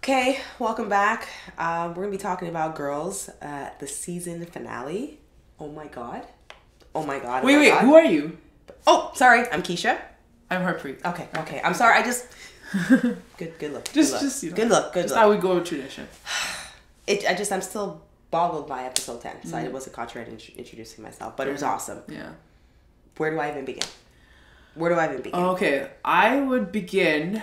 Okay, welcome back. We're going to be talking about Girls, the season finale. Oh my god. Oh my god. Oh wait, my god. who are you? Oh, sorry. I'm Keisha. I'm Harpreet. Okay. I'm sorry. I just... Good look. Just you know, good look. Just how we go with tradition. I'm still boggled by episode 10, so I wasn't caught introducing myself, but it was awesome. Yeah. Where do I even begin? Okay, I would begin...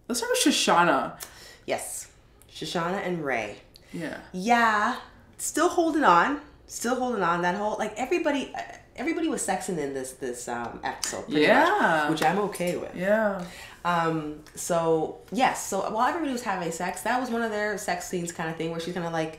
Let's start with Shoshana. Yes. Shoshana and Ray. Yeah. Yeah. Still holding on. That whole... Like, everybody was sexing in this episode, pretty much, which I'm okay with. Yeah. So, yes. So, while everybody was having sex, that was one of their sex scenes kind of thing where she's kind of like...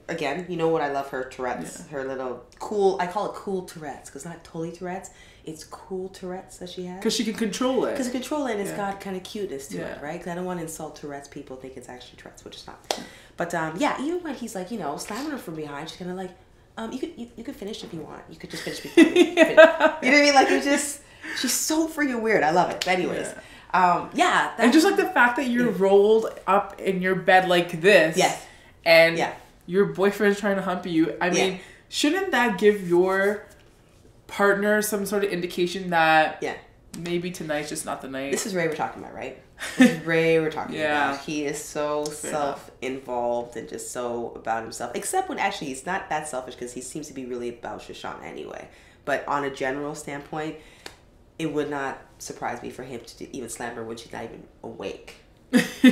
Again, you know what I love, her Tourette's. Yeah. Her little cool... I call it cool Tourette's, because not totally Tourette's. It's cool Tourette's that she has. Because she can control it. And it's got kind of cuteness to it, right? Because I don't want to insult Tourette's people think it's actually Tourette's, which it's not. But, even when he's like, slamming her from behind, she's kind of like, you could finish if you want. You could just finish before me. You know what I mean? Like, she's so freaking weird. I love it. But anyways, and just like the fact that you're rolled up in your bed like this. Yes. And your boyfriend's trying to hump you. I mean, shouldn't that give your partner some sort of indication that maybe tonight's just not the night? This is Ray we're talking about, right? This is Ray we're talking about. He is so Fair self-involved and just so about himself. Except when actually he's not that selfish, because he seems to be really about Shoshana anyway. But on a general standpoint, it would not surprise me for him to even slam her when she's not even awake.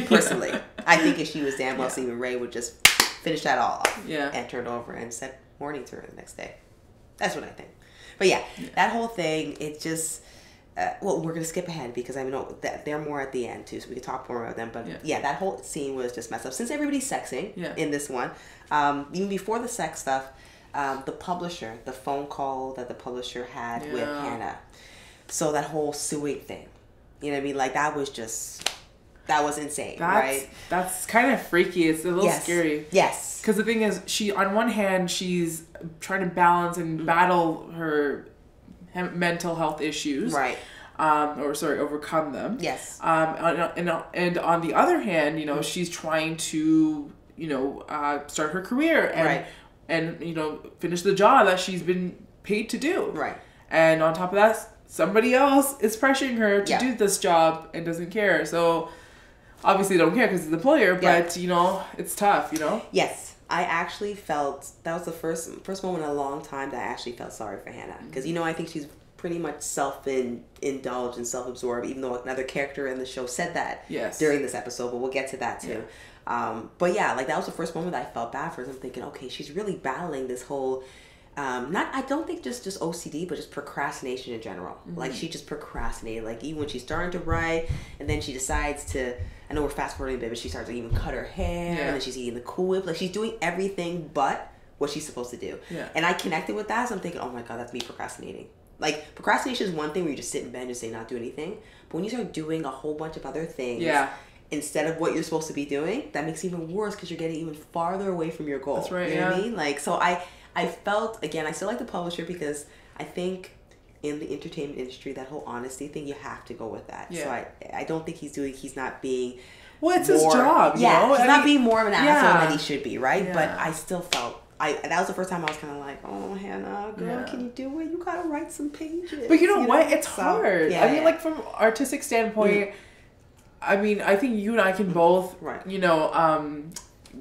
Personally. I think if she was damn well sleeping, Ray would just finish that all off. Yeah. And turn it over and said morning to her the next day. That's what I think. But that whole thing, it just... we're going to skip ahead because I know that they're more at the end too, so we can talk more about them. But that whole scene was just messed up. Since everybody's sexing in this one, even before the sex stuff, the phone call that the publisher had with Hannah. So that whole suing thing, you know what I mean? Like, that was insane, right? That's kind of freaky. It's a little scary. Yes. Because the thing is, on one hand, she's trying to balance and battle her mental health issues. Right. Overcome them. Yes. And on the other hand, she's trying to, start her career and finish the job that she's been paid to do. Right. And on top of that, somebody else is pressuring her to do this job and doesn't care. So obviously they don't care because it's the employer, but it's tough, Yes. I actually felt that was the first moment in a long time that I actually felt sorry for Hannah, because I think she's pretty much self-indulged and self-absorbed, even though another character in the show said that during this episode, but we'll get to that too. But that was the first moment that I felt bad for her. I'm thinking, okay, she's really battling this whole I don't think just OCD, but just procrastination in general. Like, she just procrastinated. Like, even when she's starting to write, and then she decides to, I know we're fast forwarding a bit, but she starts to even cut her hair, and then she's eating the Cool Whip. Like, she's doing everything but what she's supposed to do. Yeah. And I connected with that, so I'm thinking, oh my god, that's me procrastinating. Like, procrastination is one thing where you just sit in bed and say not do anything, but when you start doing a whole bunch of other things instead of what you're supposed to be doing, that makes it even worse because you're getting even farther away from your goal. That's right. You know what I mean? Like, so I felt, again, I still like the publisher because I think in the entertainment industry, that whole honesty thing, you have to go with that. Yeah. So I don't think he's not being... Well, it's his job, he's not being more of an asshole than he should be, right? Yeah. But I still felt... that was the first time I was kind of like, oh, Hannah, girl, can you do it? You gotta write some pages. But you know what? It's hard. I mean, like, from artistic standpoint, I mean, I think you and I can both,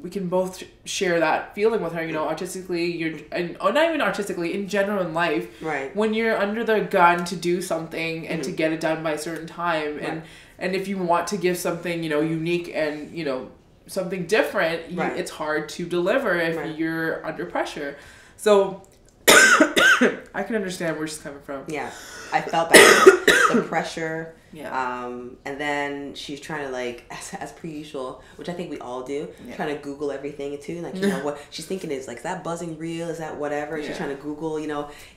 we can both share that feeling with her, artistically, not even artistically, in general in life. Right. When you're under the gun to do something and to get it done by a certain time, and if you want to give something, unique and, something different, it's hard to deliver if you're under pressure. So I can understand where she's coming from. Yeah. I felt bad. The pressure. Yeah. And then she's trying to, like, as per usual, which I think we all do, trying to Google everything too. Like, what she's thinking is, like, is that buzzing real? Is that whatever? She's trying to Google,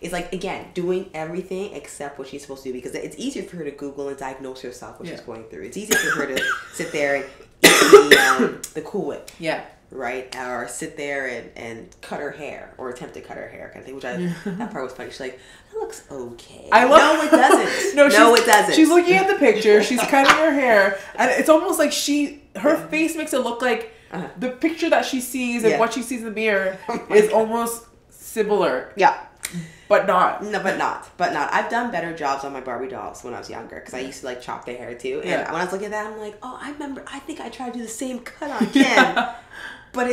it's like, again, doing everything except what she's supposed to do, because it's easier for her to Google and diagnose herself what she's going through. It's easier for her to sit there and eat the Cool Whip. Yeah. right? Or sit there and cut her hair or attempt to cut her hair kind of thing, which that part was funny. She's like, that looks okay. No, it doesn't. No, it doesn't. She's looking at the picture. She's cutting her hair. And it's almost like her face makes it look like the picture that she sees and what she sees in the mirror is almost similar. Yeah. But not. No, but not. I've done better jobs on my Barbie dolls when I was younger because I used to like chop their hair too. And when I was looking at that, I'm like, oh, I think I tried to do the same cut on Ken. But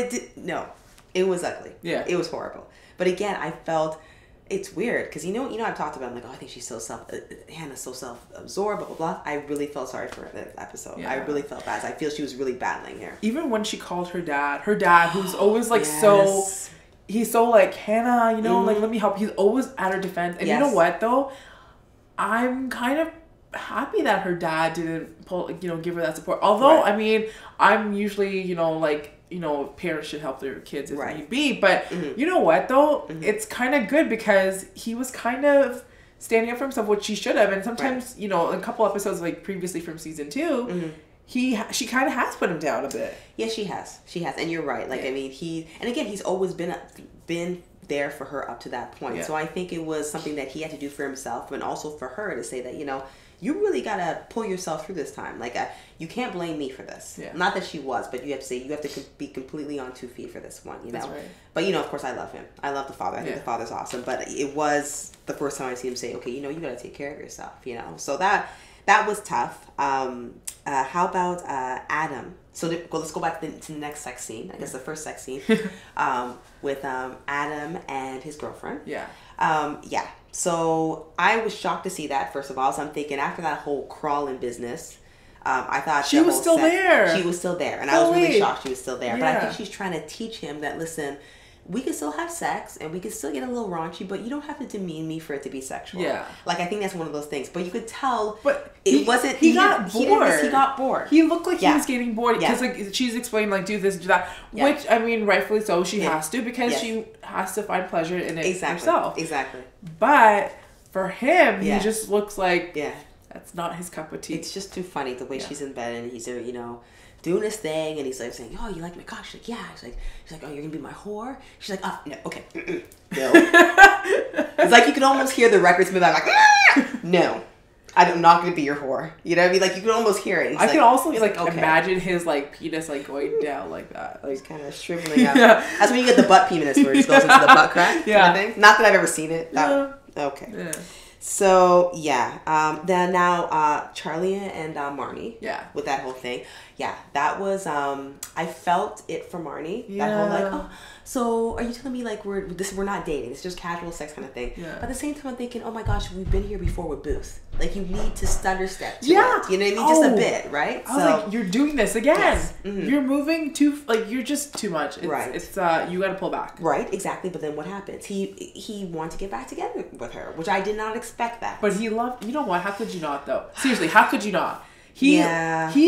it was ugly. Yeah. It was horrible. But again, I felt it's weird because you know I've talked about, I'm like, oh, I think she's so Hannah's so self-absorbed, blah, blah, blah. I really felt sorry for her that episode. Yeah. I really felt bad. I feel she was really battling here. Even when she called her dad who's always like he's so like, Hannah, you know, like, let me help. He's always at her defense. And you know what, though? I'm kind of happy that her dad didn't give her that support. Although, I mean, I'm usually, parents should help their kids if need be. But you know what, though? It's kind of good because he was kind of standing up for himself, which he should have. And sometimes, in a couple episodes, like previously from season 2, she kind of has put him down a bit. Yeah, she has, and you're right. Like, I mean, he's always been there for her up to that point. Yeah. So I think it was something that he had to do for himself, and also for her to say that you really gotta pull yourself through this time. Like, you can't blame me for this. Yeah. Not that she was, but you have to say you have to be completely on 2 feet for this one. That's right. But of course, I love him. I love the father. I think the father's awesome. But it was the first time I see him say, okay, you gotta take care of yourself. So that was tough. How about Adam? So let's go back to the next sex scene. I guess the first sex scene with Adam and his girlfriend. Yeah. So I was shocked to see that, first of all. So I'm thinking after that whole crawling business, I thought she was still there. She was still there. And I was really shocked she was still there. Yeah. But I think she's trying to teach him that, listen, we can still have sex and we can still get a little raunchy, but you don't have to demean me for it to be sexual. Yeah. Like, I think that's one of those things. But you could tell it wasn't... He got bored. He got bored. He looked like he was getting bored because like she's explained, like, do this, do that. Yeah. Which, I mean, rightfully so, she has to, because she has to find pleasure in it herself. Exactly. But for him, he just looks like that's not his cup of tea. It's just too funny the way she's in bed and he's doing his thing, and he's like saying, "Oh, you like my cock?" She's like, "Yeah." She's like, "Oh, you're gonna be my whore?" She's like, "Oh, no, okay, no." It's like you can almost hear the records move out, like, "No, I'm not gonna be your whore." You know what I mean? Like, you can almost hear it. I can also imagine his like penis like going down like that, like kind of shriveling up. That's when you get the butt penis where it just goes into the butt crack. Kind of thing. Not that I've ever seen it. Okay. Yeah. So then now Charlie and Marnie. Yeah. With that whole thing. Yeah, that was I felt it for Marnie. Yeah. That whole like, oh, so are you telling me like we're not dating? It's just casual sex kind of thing. Yeah. But at the same time, I'm thinking, oh my gosh, we've been here before with Booth. Like, you need to stutter step to it. You know what I mean? Just a bit, right? I was like, you're doing this again. Yes. Mm-hmm. You're moving too, like, you're just too much. Right. It's you got to pull back. Right, exactly. But then what happens? He wanted to get back together with her, which I did not expect that. But he loved. You know what? How could you not though? Seriously, how could you not? He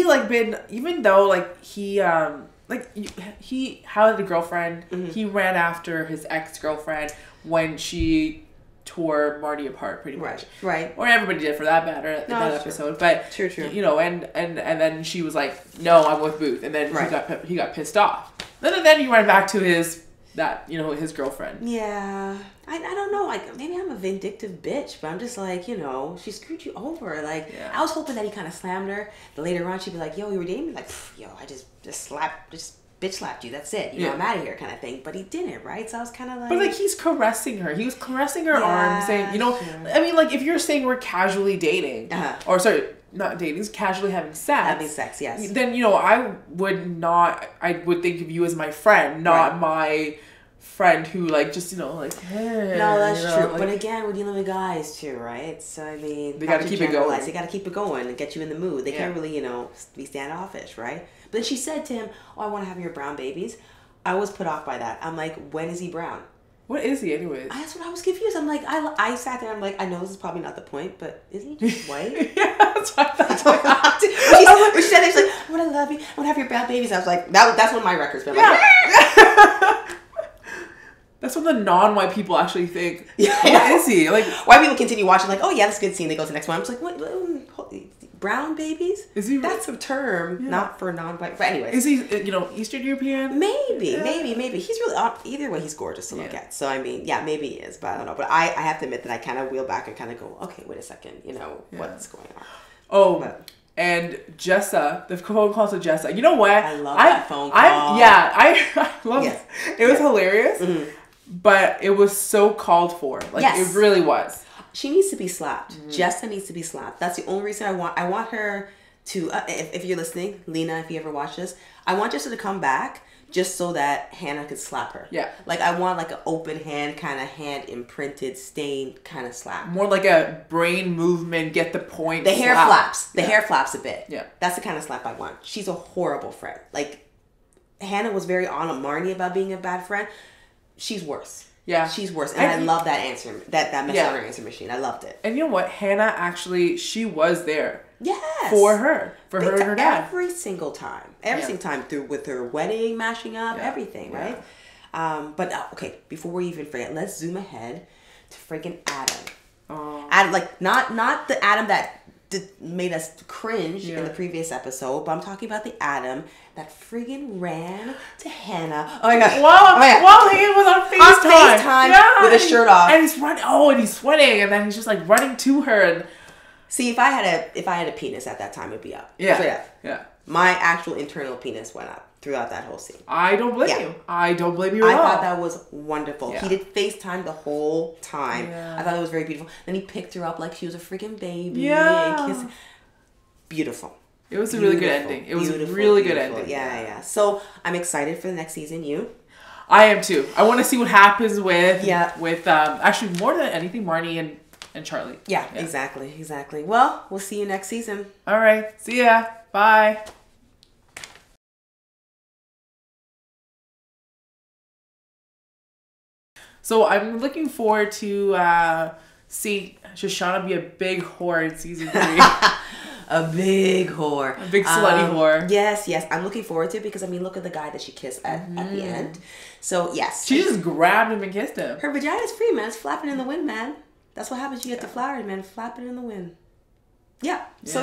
like been, even though like he had a girlfriend. Mm-hmm. He ran after his ex-girlfriend when she tore Marty apart, pretty much. Right. Or everybody did for that matter in that episode. But true. And then she was like, "No, I'm with Booth," and then he got pissed off. Then he ran back to his girlfriend. Yeah. I don't know, like, maybe I'm a vindictive bitch, but I'm just like, she screwed you over. Like, I was hoping that he kind of slammed her, but later on she'd be like, yo, you were dating me? Like, yo, I just bitch slapped you, that's it. I'm out of here kind of thing. But he didn't, right? So I was kind of like... But, like, he's caressing her. He was caressing her arm, saying, I mean, like, if you're saying we're casually dating, or sorry, not dating, casually having sex. Having sex, yes. Then, I would think of you as my friend, not my friend who, like, just, like, hey. No, that's true. Like, but again, we're dealing with guys, too, right? So, I mean... They gotta keep it going. They gotta keep it going and get you in the mood. They can't really, be standoffish, right? But then she said to him, "Oh, I want to have your brown babies." I was put off by that. I'm like, when is he brown? What is he, anyways? That's what I was confused. I'm like, I sat there. I'm like, I know this is probably not the point, but isn't he just white? Yeah, that's what I thought. When she said that, she's like, "I want to love you. I want to have your brown babies." I was like, that's one of my records. But I'm like, that's what the non-white people actually think. Yeah. What is he? Like, white people continue watching, like, "Oh yeah, that's a good scene." They go to the next one. I'm just like, what? brown babies. Is he? That's a term, not for non-white. But anyways, is he? Eastern European? Maybe. He's really either way. He's gorgeous to look at. So I mean, maybe he is, but I don't know. But I have to admit that I kind of wheel back and kind of go, okay, wait a second, what's going on? Oh. And Jessa, the phone call to Jessa. You know what? I love that phone call. I love it. It was hilarious, but it was so called for. Like it really was. She needs to be slapped. Jessa needs to be slapped. That's the only reason I want her to. If you're listening, Lena, if you ever watch this, I want Jessa to come back just so that Hannah could slap her. Yeah. Like I want like an open hand, kind of hand imprinted, stained kind of slap. More like a brain movement, get the point. The hair flaps. The hair flaps a bit. Yeah. That's the kind of slap I want. She's a horrible friend. Like Hannah was very on Marnie about being a bad friend. She's worse. Yeah. She's worse. And I love that answer. That message on her answer machine. I loved it. And you know what? Hannah actually, she was there. Yes. For her and her dad. Every single time. Every single time through with her wedding, mashing up, everything, right? But okay, before we even forget, let's zoom ahead to freaking Adam. Adam, like not the Adam that made us cringe in the previous episode, but I'm talking about the Adam that friggin' ran to Hannah. Oh my god! While he was on FaceTime with his shirt off, and he's running. Oh, and he's sweating, and then he's just like running to her. And see, if I had a penis at that time, it'd be up. Yeah, straight up. Yeah, my actual internal penis went up throughout that whole scene. I don't blame you. I don't blame you at all. I thought that was wonderful. Yeah. He did FaceTime the whole time. Yeah. I thought it was very beautiful. Then he picked her up like she was a freaking baby. Yeah. And kissed. Beautiful. It was a really good ending. It was a really good ending. Yeah. So I'm excited for the next season. You? I am too. I want to see what happens with actually more than anything, Marnie and Charlie. Yeah, exactly. Well, we'll see you next season. All right. See ya. Bye. So I'm looking forward to see Shoshana be a big whore in season 3. A big whore. A big slutty whore. Yes. I'm looking forward to it because, I mean, look at the guy that she kissed at the end. So, yes. She just grabbed him and kissed him. Her vagina's free, man. It's flapping in the wind, man. That's what happens. You get the flower, man. Flapping in the wind. Yeah. So,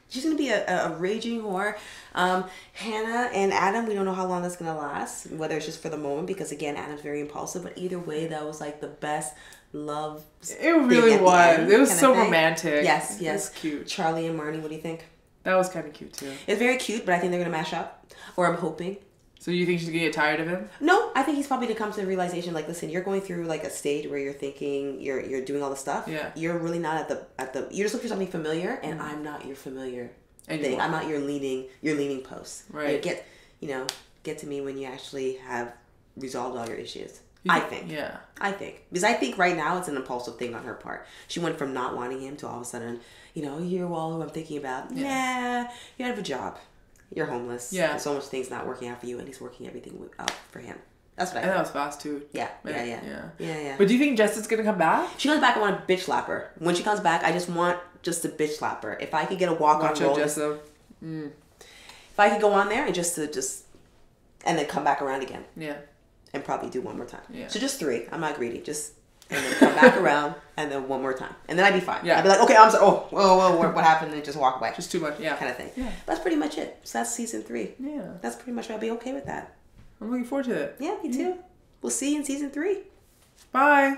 she's going to be a raging whore. Hannah and Adam, we don't know how long that's going to last. Whether it's just for the moment, because, again, Adam's very impulsive. But either way, that was like the best love. It really was. It was so romantic. Yes. It was cute. Charlie and Marnie, what do you think? That was kind of cute too. It's very cute, but I think they're going to mash up. Or I'm hoping. So you think she's going to get tired of him? No, I think he's probably going to come to the realization, like, listen, you're going through like a stage where you're thinking you're doing all the stuff. Yeah. You're really not at the you're just looking for something familiar, and I'm not your familiar thing. I'm not your leaning post. Right. Get to me when you actually have resolved all your issues. I think. Because I think right now it's an impulsive thing on her part. She went from not wanting him to all of a sudden, you're all who I'm thinking about. Yeah, you have a job. You're homeless. Yeah. There's so much things not working out for you, and he's working everything out for him. That's what I think. And that was fast too. Yeah. But do you think Jessica's going to come back? She comes back, I want to bitch slap her. When she comes back, I just want to bitch slap her. If I could get a walk on roll. If I could go on there and just and then come back around again. Yeah. And probably do one more time. Yeah. So just 3. I'm not greedy. And then come back around and then one more time. And then I'd be fine. Yeah. I'd be like, okay, I'm sorry. Oh, whoa, what happened? And just walk away. Just too much. Yeah. Kind of thing. Yeah. That's pretty much it. So that's season 3. Yeah. That's pretty much, I'll be okay with that. I'm looking forward to it. Yeah, me too. We'll see you in season 3. Bye.